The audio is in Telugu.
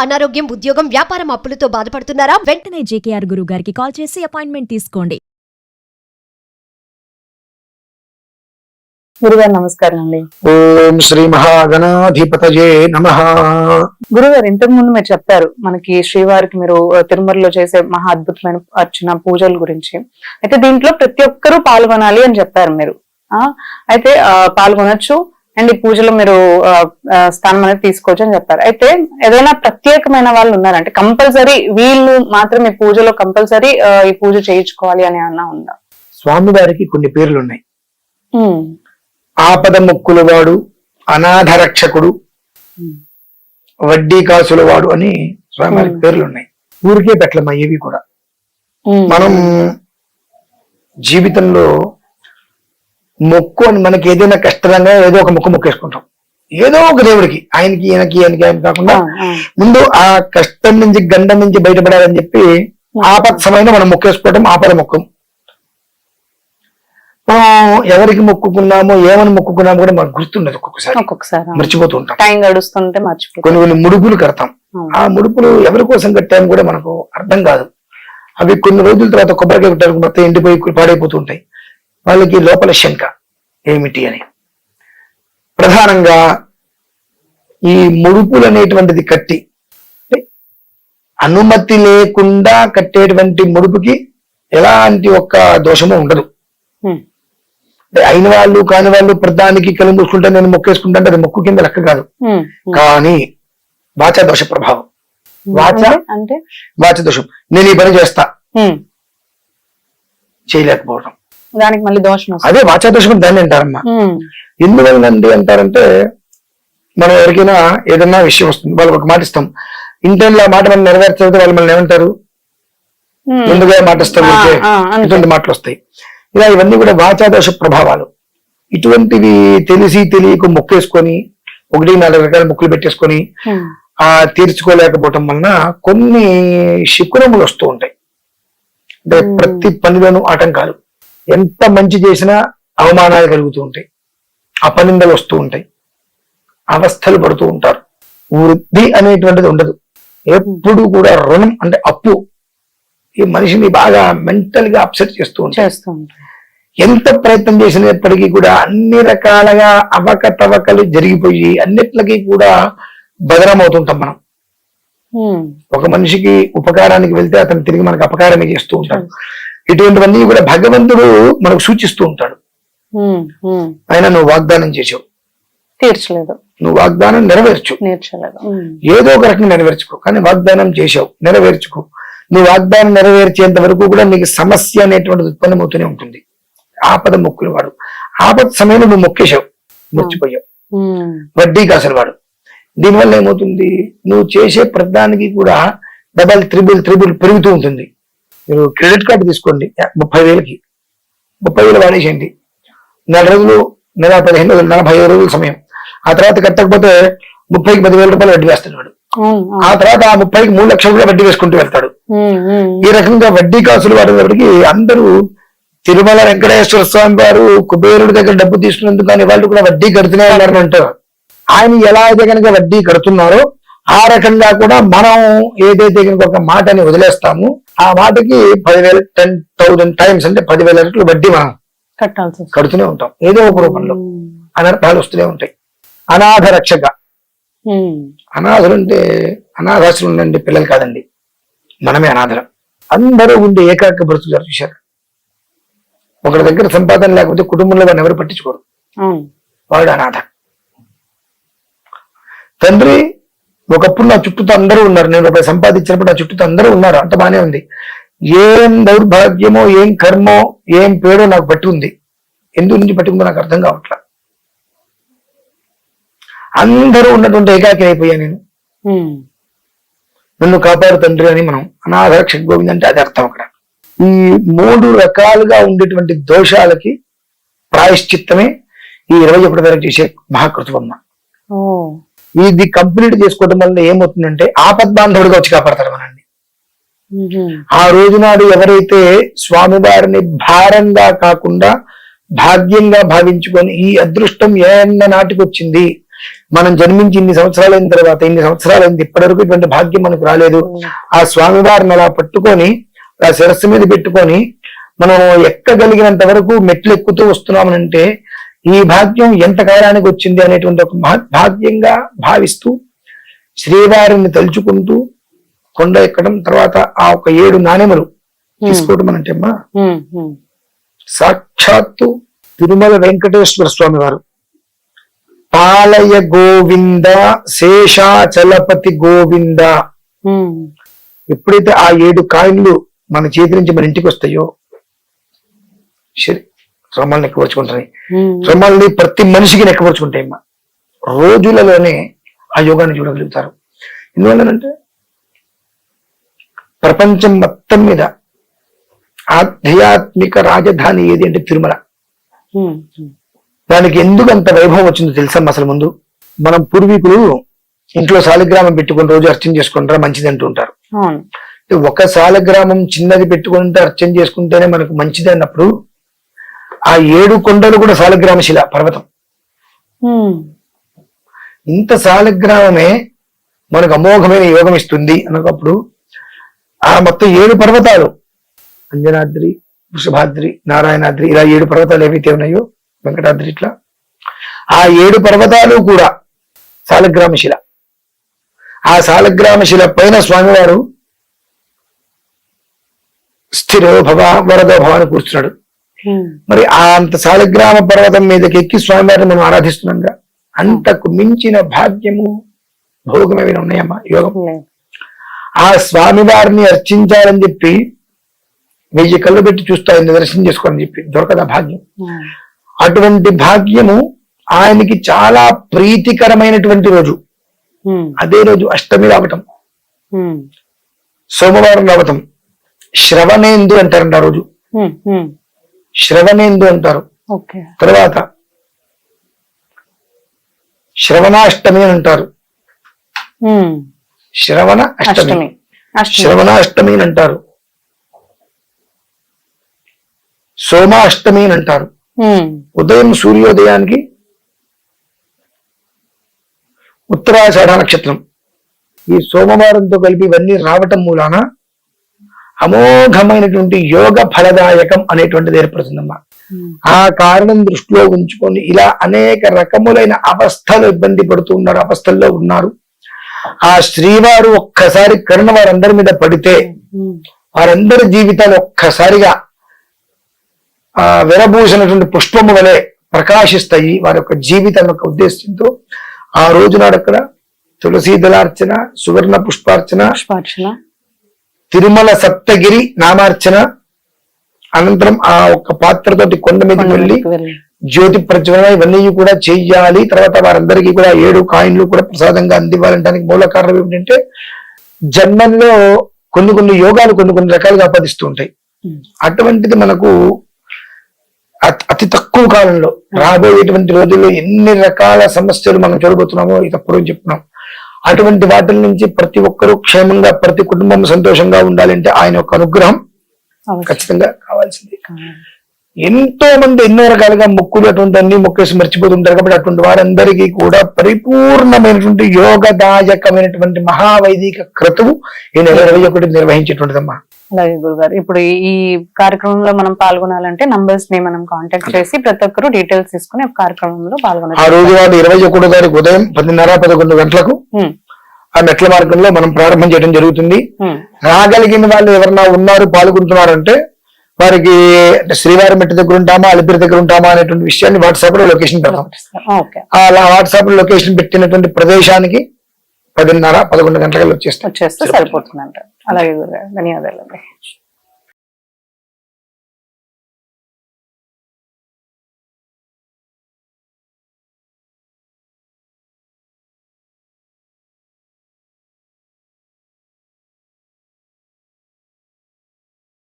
అనారోగ్యం, ఉద్యోగం, వ్యాపారం అప్పులతో బాధపడుతున్నారా? వెంటనే జేకేఆర్ గురువు గారికి కాల్ చేసి అపాయింట్మెంట్ తీసుకోండి. గురుగారు నమస్కారం అండి. ఓం శ్రీ మహాగణాధిపతయే నమః. గురుగారు, ఇంతకు ముందు మీరు చెప్పారు మనకి శ్రీవారికి మీరు తిరుమలలో చేసే మహా అద్భుతమైన అర్చన పూజల గురించి. అయితే దీంట్లో ప్రతి ఒక్కరూ పాల్గొనాలి అని చెప్పారు మీరు. అయితే పాల్గొనొచ్చు అండ్ ఈ పూజలో మీరు స్థానం అనేది తీసుకోవచ్చు అని చెప్పారు. అయితే ఏదైనా ప్రత్యేకమైన వాళ్ళు ఉన్నారంటే కంపల్సరీ వీళ్ళు మాత్రం ఈ పూజలో కంపల్సరీ ఈ పూజ చేయించుకోవాలి అని అన్నా ఉందా? స్వామి వారికి కొన్ని పేర్లు ఉన్నాయి. ఆపద మొక్కుల వాడు, అనాథ రక్షకుడు, వడ్డీ కాసుల వాడు అని స్వామివారికి పేర్లు ఉన్నాయి. ఊరికే పెట్టలమ్మా ఏవి కూడా. మనం జీవితంలో మొక్కు అని మనకి ఏదైనా కష్టంగా ఏదో ఒక మొక్కు మొక్కేసుకుంటాం. ఏదో ఒక దేవుడికి, ఆయనకి ఈయనకి ఆయన కాకుండా ముందు ఆ కష్టం నుంచి గండం నుంచి బయటపడాలని చెప్పి ఆపత్సమైన మనం మొక్కేసుకోవటం ఆపద మొక్కం. మనం ఎవరికి మొక్కుకున్నామో ఏమని మొక్కుకున్నామో కూడా మనకు గుర్తుండదు. ఒక్కొక్కసారి మర్చిపోతూ ఉంటాం. టైం గడుస్తుంటే మర్చిపోతాం. కొన్ని ముడుపులు కడతాం. ఆ ముడుపులు ఎవరి కోసం కట్టాము కూడా మనకు అర్థం కాదు. అవి కొన్ని రోజుల తర్వాత కొబ్బరికాయ కొట్టారు మొత్తం ఎండిపోయి పాడైపోతూ ఉంటాయి. వాళ్ళకి లోపల శంక ఏమిటి అని. ప్రధానంగా ఈ ముడుపులు అనేటువంటిది కట్టి అనుమతి లేకుండా కట్టేటువంటి ముడుపుకి ఎలాంటి ఒక్క దోషము ఉండదు. అయిన వాళ్ళు కాని వాళ్ళు ప్రధానికి కళ్ళు మూసుకుంటే నేను మొక్కేసుకుంటా అంటే అది మొక్కు కింద లెక్క కాదు. కానీ వాచా దోష ప్రభావం. వాచ దోషం. నేను ఈ పని చేస్తా చేయలేకపోవడం, దానికి మళ్ళీ దోషం. అదే వాచా దోషం దాన్ని అంటారమ్మా. ఎందువల్లండి అంటారంటే మనం ఎవరికైనా ఏదన్నా విషయం వస్తుంది, వాళ్ళకి ఒక మాట ఇస్తాం. ఇంటర్లో మాట మనం నెరవేర్చకపోతే వాళ్ళు మనల్ని ఏమంటారు? ఎందుకు మాట ఇస్తాం? ఇటువంటి మాటలు వస్తాయి. ఇలా ఇవన్నీ కూడా వాచాదోష ప్రభావాలు. ఇటువంటివి తెలిసి తెలియక మొక్కేసుకొని 1-4 రకాల మొక్కులు పెట్టేసుకొని తీర్చుకోలేకపోవటం వలన కొన్ని శకునములు వస్తూ ఉంటాయి. అంటే ప్రతి పనిలోనూ ఆటంకాలు. ఎంత మంచి చేసినా అవమానాలు కలుగుతూ ఉంటాయి, అపనిందలు వస్తూ ఉంటాయి, అవస్థలు పడుతూ ఉంటారు. వృద్ధి అనేటువంటిది ఉండదు. ఎప్పుడు కూడా రుణం అంటే అప్పు ఈ మనిషిని బాగా మెంటల్ గా అప్సెట్ చేస్తూ ఉంటాయి. ఎంత ప్రయత్నం చేసినప్పటికీ కూడా అన్ని రకాలుగా అవకతవకలు జరిగిపోయి అన్నిట్లకి కూడా బదనం అవుతుంటాం మనం. ఒక మనిషికి ఉపకారానికి వెళ్తే అతను తిరిగి మనకు అపకారమే చేస్తూ ఉంటాడు. ఇటువంటివన్నీ కూడా భగవంతుడు మనకు సూచిస్తూ ఉంటాడు. ఆయన నువ్వు వాగ్దానం చేసావు, తీర్చలేదు. నువ్వు వాగ్దానం నెరవేర్చు. ఏదో ఒక రకంగా నెరవేర్చుకో, కానీ వాగ్దానం చేసావు, నెరవేర్చుకో. నువ్వు వాగ్దానం నెరవేర్చేంత వరకు కూడా నీకు సమస్య అనేటువంటిది ఉత్పన్నమవుతూనే ఉంటుంది. ఆపద మొక్కులు వాడు. ఆపద సమయంలో నువ్వు మొక్కేశావు, మర్చిపోయావు. వడ్డీ కాసులు వాడు. దీనివల్ల ఏమవుతుంది? నువ్వు చేసే ప్రతిదానికి కూడా డబల్ త్రిబుల్ పెరుగుతూ ఉంటుంది. మీరు క్రెడిట్ కార్డు తీసుకోండి, 30,000కి 30,000 వాడేసేయండి. 4 రోజులు, నెల 15 రోజులు, 45 రోజుల సమయం. ఆ తర్వాత కట్టకపోతే 30కి 10,000 రూపాయలు వడ్డీ వేస్తున్నాడు. ఆ తర్వాత ఆ 30కి 3 లక్షలు కూడా వడ్డీ వేసుకుంటూ వెళ్తాడు. ఈ రకంగా వడ్డీ కాసులు వాడేటప్పటికి అందరూ తిరుమల వెంకటేశ్వర స్వామి వారు కుబేరుడి దగ్గర డబ్బు తీసుకున్నందుకు కానీ వాళ్ళు కూడా వడ్డీ కడుతూనే ఉన్నారని అంటారు. ఆయన ఎలా అయితే కనుక వడ్డీ కడుతున్నారో ఆ రకంగా కూడా మనం ఏదైతే కనుక ఒక మాటని వదిలేస్తామో ఆ మాటకి 10,000 10,000 టైమ్స్ అంటే 10,000 రెట్లు వడ్డీ మనం కడుతూనే ఉంటాం. ఏదో ఒక రూపంలో అనర్థాలు వస్తూనే ఉంటాయి. అనాథ రక్షక. అనాథులు అంటే అనాథాశ్రమం ఉండండి పిల్లలు కాదండి, మనమే అనాథరం. అందరూ ఉండి ఏకాగ్ర బ్రతుకుతారు. చూశారు, ఒకరి దగ్గర సంపాదన లేకపోతే కుటుంబంలో వాడిని ఎవరు పట్టించుకోరు, వాడు అనాథ. తండ్రి ఒకప్పుడు నా చుట్టూతో అందరూ ఉన్నారు, నేను రూపాయి సంపాదించినప్పుడు నా చుట్టూతో అందరూ ఉన్నారు, అంత బానే ఉంది. ఏం దౌర్భాగ్యమో ఏం కర్మో ఏం పేడో నాకు పట్టి ఉంది, ఎందుకు నుంచి పట్టుకుందో నాకు అర్థం కావట్లా. అందరూ ఉన్నటువంటి ఏకాకి అయిపోయా నేను, నన్ను కాపాడు తండ్రి అని మనం అనాథ రక్షక గోవింద అంటే అది అర్థం. అక్కడ ఈ 3 రకాలుగా ఉండేటువంటి దోషాలకి ప్రాయశ్చిత్తమే ఈ 21 వరకు చేసే మహాకృతవమ్మ. ఇది కంప్లీట్ చేసుకోవడం వల్ల ఏమవుతుందంటే ఆపద్బాంధవుడిగా వచ్చి కాపాడతాడు మనండి. ఆ రోజు నాడు ఎవరైతే స్వామివారిని భారంగా కాకుండా భాగ్యంగా భావించుకొని ఈ అదృష్టం ఏన్న నాటికి వచ్చింది, మనం జన్మించి ఇన్ని సంవత్సరాలు అయిన తర్వాత ఇన్ని సంవత్సరాలు అయింది, ఇప్పటివరకు ఇటువంటి భాగ్యం మనకు రాలేదు. ఆ స్వామివారిని అలా పట్టుకొని ఆ శిరస్సు మీద పెట్టుకొని మనం ఎక్కగలిగినంత వరకు మెట్లు ఎక్కుతూ వస్తున్నామనంటే ఈ భాగ్యం ఎంత కాలానికి వచ్చింది అనేటువంటి ఒక భాగ్యంగా భావిస్తూ శ్రీవారిని తలుచుకుంటూ కొండ ఎక్కడం, తర్వాత ఆ ఒక 7 నాణెములు తీసుకోవడం అంటే అమ్మా సాక్షాత్తు తిరుమల వెంకటేశ్వర స్వామి వారు పాలయ గోవింద శేషాచలపతి గోవింద. ఎప్పుడైతే ఆ 7 కాయిన్లు మన చేతి నుంచి మన ఇంటికి వస్తాయో శ్రమల్ని నెక్కబరుచుకుంటాయి. శ్రమల్ని ప్రతి మనిషికి నెక్కబరుచుకుంటాయమ్మా. రోజులలోనే ఆ యోగాన్ని చూడగలుగుతారు. ఎందువల్లనంటే ప్రపంచం మొత్తం మీద ఆధ్యాత్మిక రాజధాని ఏది అంటే తిరుమల. దానికి ఎందుకు అంత వైభవం వచ్చిందో తెలుసమ్మా. అసలు ముందు మనం పూర్వీకులు ఇంట్లో శాలిగ్రామం పెట్టుకుని రోజు అర్చన చేసుకుంటారా మంచిది అంటూ ఉంటారు. ఒక శాలిగ్రామం చిన్నది పెట్టుకుంటే అర్చన చేసుకుంటేనే మనకు మంచిది అన్నప్పుడు ఆ 7 కొండలు కూడా శాలిగ్రామ శిల పర్వతం. ఇంత శాలిగ్రామమే మనకు అమోఘమైన యోగం ఇస్తుంది అన్నప్పుడు ఆ మొత్తం 7 పర్వతాలు అంజనాద్రి, వృషభాద్రి, నారాయణాద్రి, ఇలా 7 పర్వతాలు ఏవైతే ఉన్నాయో, వెంకటాద్రి, ఇట్లా ఆ 7 పర్వతాలు కూడా శాలిగ్రామ శిల. ఆ శాలిగ్రామ శిల పైన స్వామివారు స్థిరో భవ వరదో భవ అని కూర్చున్నాడు. మరి ఆ అంత శాలిగ్రామ పర్వతం మీదకి ఎక్కి స్వామివారిని మనం ఆరాధిస్తున్నాంగా. అంతకు మించిన భాగ్యము భోగం ఏమైనా ఉన్నాయమ్మా యోగం. ఆ స్వామివారిని అర్చించాలని చెప్పి 1000 కళ్ళు పెట్టి చూస్తాయని దర్శనం చేసుకోవాలని చెప్పి దొరకదా భాగ్యం. అటువంటి భాగ్యము ఆయనకి చాలా ప్రీతికరమైనటువంటి రోజు. అదే రోజు అష్టమి రావటం, సోమవారం రావటం, శ్రవణేందు అంటారంట ఆ రోజు. శ్రవణేందు అంటారు. తర్వాత శ్రవణాష్టమి అని అంటారు. శ్రవణ అష్టమి, శ్రవణాష్టమి అని అంటారు. సోమాష్టమి అని అంటారు. ఉదయం సూర్యోదయానికి ఉత్తరాషాఢ నక్షత్రం ఈ సోమవారంతో కలిపి ఇవన్నీ రావటం మూలాన అమోఘమైనటువంటి యోగ ఫలదాయకం అనేటువంటిది ఏర్పడుతుందమ్మా. ఆ కారణం దృష్టిలో ఉంచుకొని ఇలా అనేక రకములైన అవస్థలు ఇబ్బంది పడుతూ ఉన్నారు, అవస్థల్లో ఉన్నారు. ఆ శ్రీవారు ఒక్కసారి కరుణ వారందరి మీద పడితే వారందరి జీవితాలు ఒక్కసారిగా ఆ విరబూసినటువంటి పుష్పము వలె ప్రకాశిస్తాయి. వారి యొక్క జీవితం యొక్క ఉద్దేశంతో ఆ రోజు నాడు అక్కడ తులసీ దళార్చన, సువర్ణ పుష్పార్చన, తిరుమల సప్తగిరి నామార్చన, అనంతరం ఆ ఒక్క పాత్రతోటి కొండ మీదకి వెళ్ళి జ్యోతి ప్రజ్వలన ఇవన్నీ కూడా చెయ్యాలి. తర్వాత వారందరికీ కూడా 7 కాయిన్లు కూడా ప్రసాదంగా అందివ్వాలంటానికి మూల కారణం ఏమిటంటే జన్మంలో కొన్ని యోగాలు కొన్ని రకాలుగా ఆపాదిస్తూ ఉంటాయి. అటువంటిది మనకు అతి తక్కువ కాలంలో రాబోయేటువంటి రోజుల్లో ఎన్ని రకాల సమస్యలు మనం చూడబోతున్నామో ఇతప్పుడు చెప్తున్నాం. అటువంటి వాటి నుంచి ప్రతి ఒక్కరూ క్షేమంగా, ప్రతి కుటుంబం సంతోషంగా ఉండాలంటే ఆయన యొక్క అనుగ్రహం ఖచ్చితంగా కావాల్సింది. ఎంతో మంది ఎన్నో రకాలుగా మొక్కులు అటువంటి అన్ని మొక్కేసి మర్చిపోతుంటారు. కాబట్టి అటువంటి వారందరికీ కూడా పరిపూర్ణమైనటువంటి యోగదాయకమైనటువంటి మహావైదిక క్రతువు ఈ నెల 21 నిర్వహించేటువంటిదమ్మా. అలాగే గురుగారు, ఇప్పుడు ఈ కార్యక్రమంలో మనం పాల్గొనాలంటే నంబర్స్ ని మనం కాంటాక్ట్ చేసి ప్రతి ఒక్కరు డీటెయిల్స్ తీసుకుని కార్యక్రమంలో పాల్గొనాలి. ఆ రోజు వాడు 21 తారీఖు ఉదయం 10:30-11 గంటలకు ఆ మెట్ల మార్గంలో మనం ప్రారంభం చేయడం జరుగుతుంది. రాగలిగిన వాళ్ళు ఎవరన్నా ఉన్నారు పాల్గొంటున్నారంటే వారికి శ్రీవారి మెట్ట దగ్గర ఉంటామా, అలిపిరి దగ్గర ఉంటామా అనేటువంటి విషయాన్ని వాట్సాప్ లో లొకేషన్ పెడతాం. అలా వాట్సాప్ లో లొకేషన్ పెట్టినటువంటి ప్రదేశానికి 10:30-11 గంటలకు వచ్చేస్తే సరిపోతుందంట. అలాగే గురుగారు, ధన్యవాదాలు.